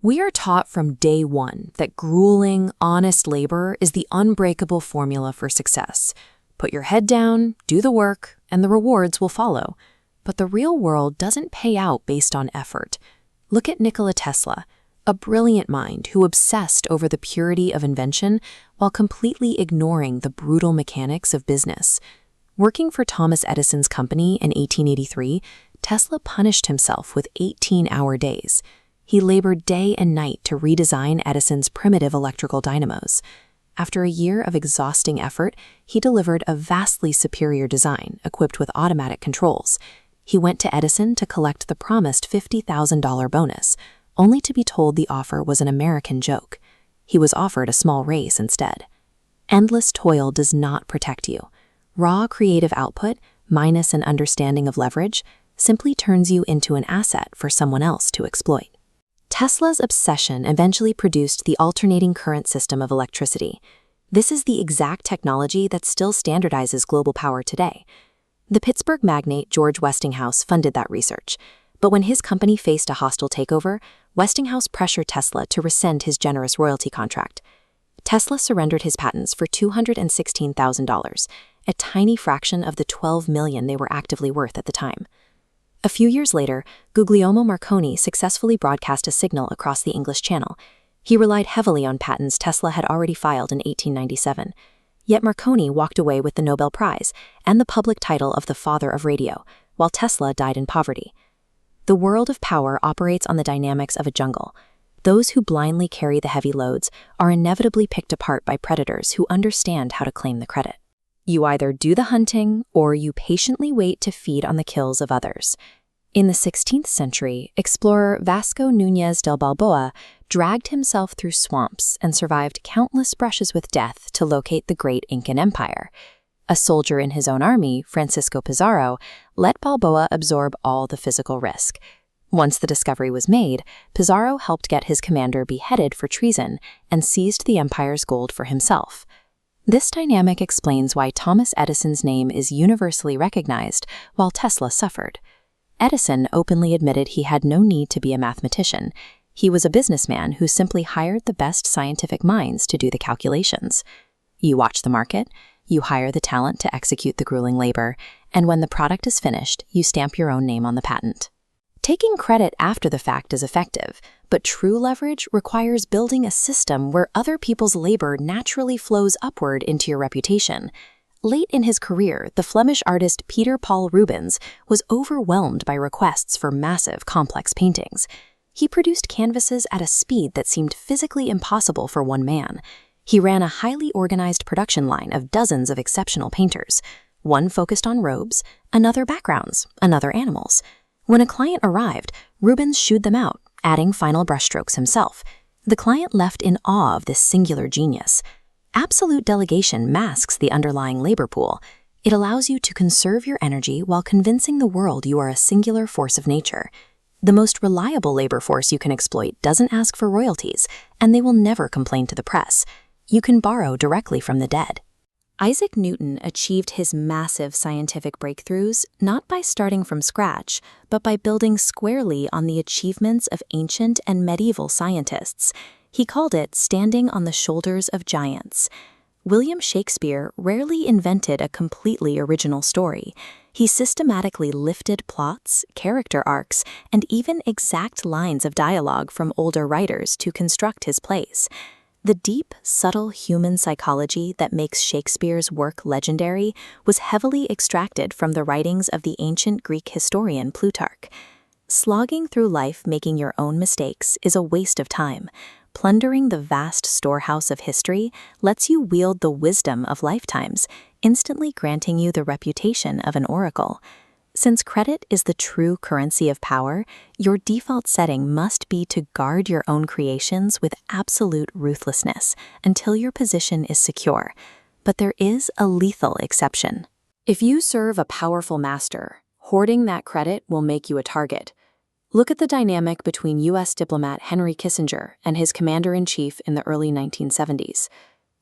We are taught from day one that grueling, honest labor is the unbreakable formula for success. Put your head down, do the work, and the rewards will follow. But the real world doesn't pay out based on effort. Look at Nikola Tesla, a brilliant mind who obsessed over the purity of invention while completely ignoring the brutal mechanics of business. Working for Thomas Edison's company in 1883, Tesla punished himself with 18-hour days. He labored day and night to redesign Edison's primitive electrical dynamos. After a year of exhausting effort, he delivered a vastly superior design equipped with automatic controls. He went to Edison to collect the promised $50,000 bonus, only to be told the offer was an American joke. He was offered a small raise instead. Endless toil does not protect you. Raw creative output, minus an understanding of leverage, simply turns you into an asset for someone else to exploit. Tesla's obsession eventually produced the alternating current system of electricity. This is the exact technology that still standardizes global power today. The Pittsburgh magnate George Westinghouse funded that research, but when his company faced a hostile takeover, Westinghouse pressured Tesla to rescind his generous royalty contract. Tesla surrendered his patents for $216,000, a tiny fraction of the $12 million they were actively worth at the time. A few years later, Guglielmo Marconi successfully broadcast a signal across the English Channel. He relied heavily on patents Tesla had already filed in 1897. Yet Marconi walked away with the Nobel Prize and the public title of the father of radio, while Tesla died in poverty. The world of power operates on the dynamics of a jungle. Those who blindly carry the heavy loads are inevitably picked apart by predators who understand how to claim the credit. You either do the hunting or you patiently wait to feed on the kills of others. In the 16th century, explorer Vasco Núñez del Balboa dragged himself through swamps and survived countless brushes with death to locate the great Incan Empire. A soldier in his own army, Francisco Pizarro, let Balboa absorb all the physical risk. Once the discovery was made, Pizarro helped get his commander beheaded for treason and seized the empire's gold for himself. This dynamic explains why Thomas Edison's name is universally recognized while Tesla suffered. Edison openly admitted he had no need to be a mathematician. He was a businessman who simply hired the best scientific minds to do the calculations. You watch the market, you hire the talent to execute the grueling labor, and when the product is finished, you stamp your own name on the patent. Taking credit after the fact is effective, but true leverage requires building a system where other people's labor naturally flows upward into your reputation. Late in his career, the Flemish artist Peter Paul Rubens was overwhelmed by requests for massive, complex paintings. He produced canvases at a speed that seemed physically impossible for one man. He ran a highly organized production line of dozens of exceptional painters. One focused on robes, another backgrounds, another animals. When a client arrived, Rubens shooed them out, adding final brushstrokes himself. The client left in awe of this singular genius. Absolute delegation masks the underlying labor pool. It allows you to conserve your energy while convincing the world you are a singular force of nature. The most reliable labor force you can exploit doesn't ask for royalties, and they will never complain to the press. You can borrow directly from the dead. Isaac Newton achieved his massive scientific breakthroughs not by starting from scratch, but by building squarely on the achievements of ancient and medieval scientists. He called it standing on the shoulders of giants. William Shakespeare rarely invented a completely original story. He systematically lifted plots, character arcs, and even exact lines of dialogue from older writers to construct his plays. The deep, subtle human psychology that makes Shakespeare's work legendary was heavily extracted from the writings of the ancient Greek historian Plutarch. Slogging through life making your own mistakes is a waste of time. Plundering the vast storehouse of history lets you wield the wisdom of lifetimes, instantly granting you the reputation of an oracle. Since credit is the true currency of power, your default setting must be to guard your own creations with absolute ruthlessness until your position is secure. But there is a lethal exception. If you serve a powerful master, hoarding that credit will make you a target. Look at the dynamic between U.S. diplomat Henry Kissinger and his commander-in-chief in the early 1970s.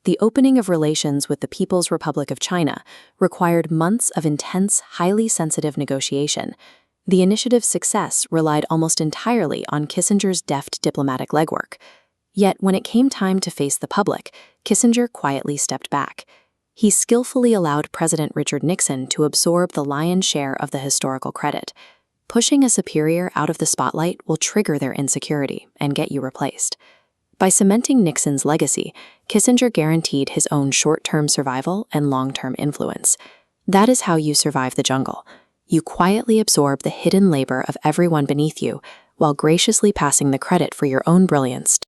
The opening of relations with the People's Republic of China required months of intense, highly sensitive negotiation. The initiative's success relied almost entirely on Kissinger's deft diplomatic legwork. Yet, when it came time to face the public, Kissinger quietly stepped back. He skillfully allowed President Richard Nixon to absorb the lion's share of the historical credit. Pushing a superior out of the spotlight will trigger their insecurity and get you replaced. By cementing Nixon's legacy, Kissinger guaranteed his own short-term survival and long-term influence. That is how you survive the jungle. You quietly absorb the hidden labor of everyone beneath you, while graciously passing the credit for your own brilliance